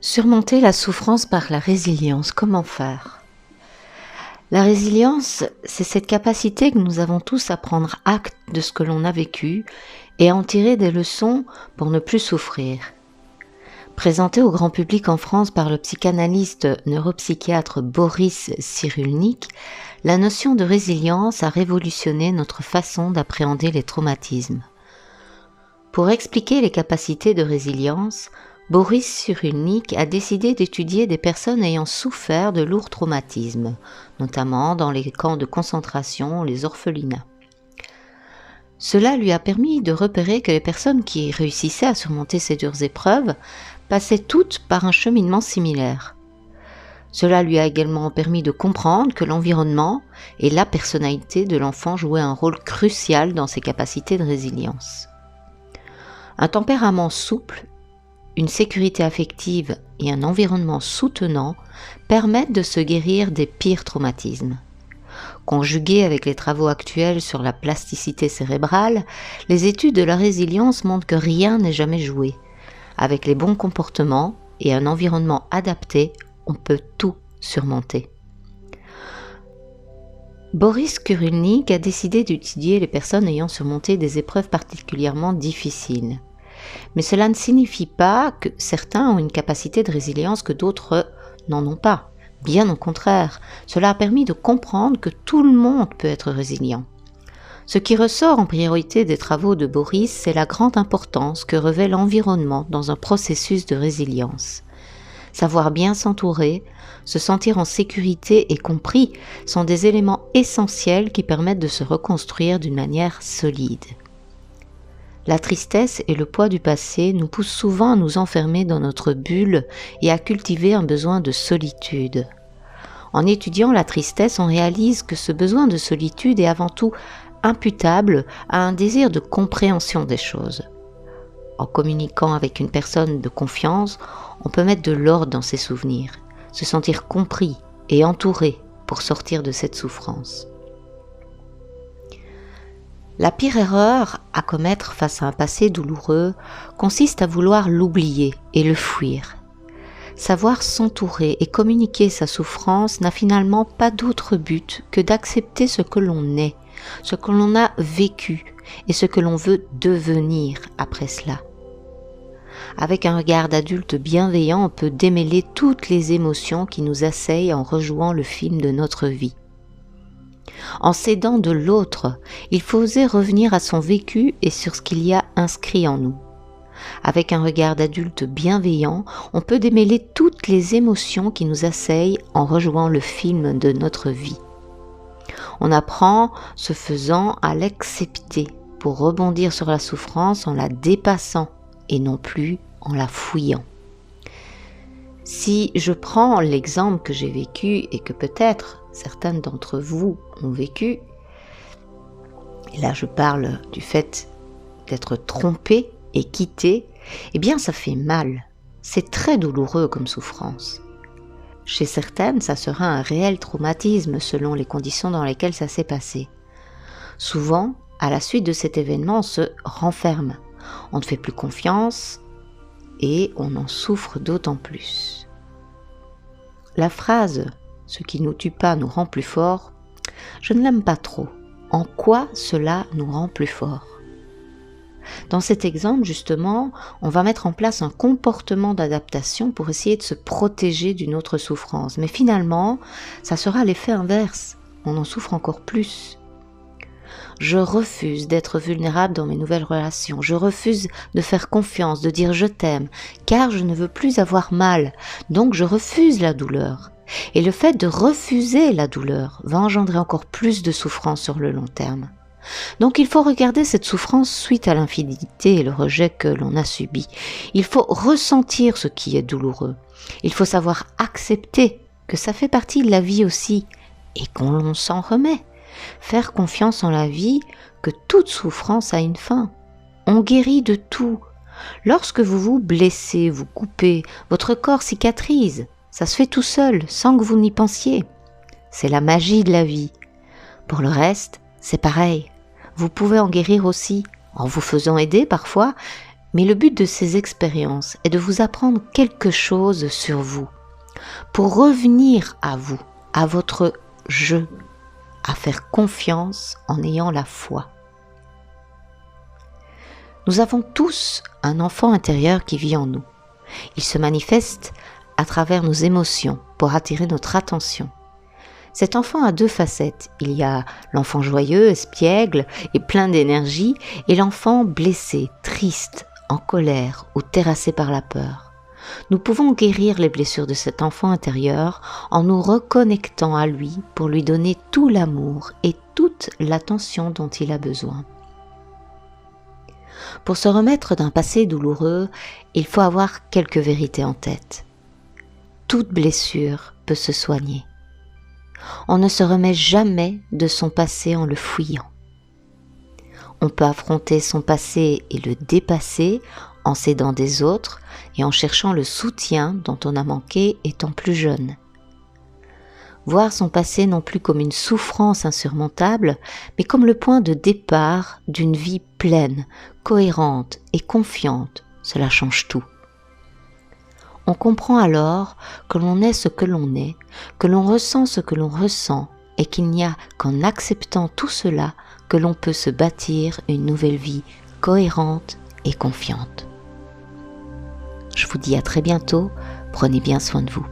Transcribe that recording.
Surmonter la souffrance par la résilience, comment faire? La résilience, c'est cette capacité que nous avons tous à prendre acte de ce que l'on a vécu et à en tirer des leçons pour ne plus souffrir. Présentée au grand public en France par le psychanalyste neuropsychiatre Boris Cyrulnik, la notion de résilience a révolutionné notre façon d'appréhender les traumatismes. Pour expliquer les capacités de résilience, Boris Cyrulnik a décidé d'étudier des personnes ayant souffert de lourds traumatismes, notamment dans les camps de concentration, les orphelinats. Cela lui a permis de repérer que les personnes qui réussissaient à surmonter ces dures épreuves passaient toutes par un cheminement similaire. Cela lui a également permis de comprendre que l'environnement et la personnalité de l'enfant jouaient un rôle crucial dans ses capacités de résilience. Un tempérament souple, une sécurité affective et un environnement soutenant permettent de se guérir des pires traumatismes. Conjugués avec les travaux actuels sur la plasticité cérébrale, les études de la résilience montrent que rien n'est jamais joué. Avec les bons comportements et un environnement adapté, on peut tout surmonter. Boris Cyrulnik a décidé d'étudier les personnes ayant surmonté des épreuves particulièrement difficiles. Mais cela ne signifie pas que certains ont une capacité de résilience que d'autres n'en ont pas. Bien au contraire, cela a permis de comprendre que tout le monde peut être résilient. Ce qui ressort en priorité des travaux de Boris, c'est la grande importance que revêt l'environnement dans un processus de résilience. Savoir bien s'entourer, se sentir en sécurité et compris sont des éléments essentiels qui permettent de se reconstruire d'une manière solide. La tristesse et le poids du passé nous poussent souvent à nous enfermer dans notre bulle et à cultiver un besoin de solitude. En étudiant la tristesse, on réalise que ce besoin de solitude est avant tout imputable à un désir de compréhension des choses. En communiquant avec une personne de confiance, on peut mettre de l'ordre dans ses souvenirs, se sentir compris et entouré pour sortir de cette souffrance. La pire erreur à commettre face à un passé douloureux consiste à vouloir l'oublier et le fuir. Savoir s'entourer et communiquer sa souffrance n'a finalement pas d'autre but que d'accepter ce que l'on est, ce que l'on a vécu et ce que l'on veut devenir après cela. Avec un regard d'adulte bienveillant, on peut démêler toutes les émotions qui nous assaillent en rejouant le film de notre vie. En s'aidant de l'autre, il faut oser revenir à son vécu et sur ce qu'il y a inscrit en nous. Avec un regard d'adulte bienveillant, on peut démêler toutes les émotions qui nous assaillent en rejouant le film de notre vie. On apprend, ce faisant, à l'accepter pour rebondir sur la souffrance en la dépassant et non plus en la fouillant. Si je prends l'exemple que j'ai vécu et que peut-être certaines d'entre vous ont vécu, et là je parle du fait d'être trompé et quitté, eh bien ça fait mal, c'est très douloureux comme souffrance. Chez certaines, ça sera un réel traumatisme selon les conditions dans lesquelles ça s'est passé. Souvent, à la suite de cet événement, on se renferme, on ne fait plus confiance et on en souffre d'autant plus. La phrase « ce qui nous tue pas nous rend plus fort », je ne l'aime pas trop. En quoi cela nous rend plus fort ? Dans cet exemple, justement, on va mettre en place un comportement d'adaptation pour essayer de se protéger d'une autre souffrance. Mais finalement, ça sera l'effet inverse. On en souffre encore plus. Je refuse d'être vulnérable dans mes nouvelles relations. Je refuse de faire confiance, de dire je t'aime, car je ne veux plus avoir mal. Donc je refuse la douleur. Et le fait de refuser la douleur va engendrer encore plus de souffrance sur le long terme. Donc il faut regarder cette souffrance suite à l'infidélité et le rejet que l'on a subi. Il faut ressentir ce qui est douloureux. Il faut savoir accepter que ça fait partie de la vie aussi et qu'on s'en remet. Faire confiance en la vie, que toute souffrance a une fin. On guérit de tout. Lorsque vous vous blessez, vous coupez, votre corps cicatrise. Ça se fait tout seul, sans que vous n'y pensiez. C'est la magie de la vie. Pour le reste, c'est pareil. Vous pouvez en guérir aussi, en vous faisant aider parfois, Mais le but de ces expériences est de vous apprendre quelque chose sur vous, pour revenir à vous, à votre je, à faire confiance en ayant la foi. Nous avons tous un enfant intérieur qui vit en nous. Il se manifeste à travers nos émotions pour attirer notre attention. Cet enfant a deux facettes. Il y a l'enfant joyeux, espiègle et plein d'énergie, et l'enfant blessé, triste, en colère ou terrassé par la peur. Nous pouvons guérir les blessures de cet enfant intérieur en nous reconnectant à lui pour lui donner tout l'amour et toute l'attention dont il a besoin. Pour se remettre d'un passé douloureux, il faut avoir quelques vérités en tête. Toute blessure peut se soigner. On ne se remet jamais de son passé en le fuyant. On peut affronter son passé et le dépasser en s'aidant des autres et en cherchant le soutien dont on a manqué étant plus jeune. Voir son passé non plus comme une souffrance insurmontable, mais comme le point de départ d'une vie pleine, cohérente et confiante, cela change tout. On comprend alors que l'on est ce que l'on est, que l'on ressent ce que l'on ressent, et qu'il n'y a qu'en acceptant tout cela que l'on peut se bâtir une nouvelle vie cohérente et confiante. Je vous dis à très bientôt, prenez bien soin de vous.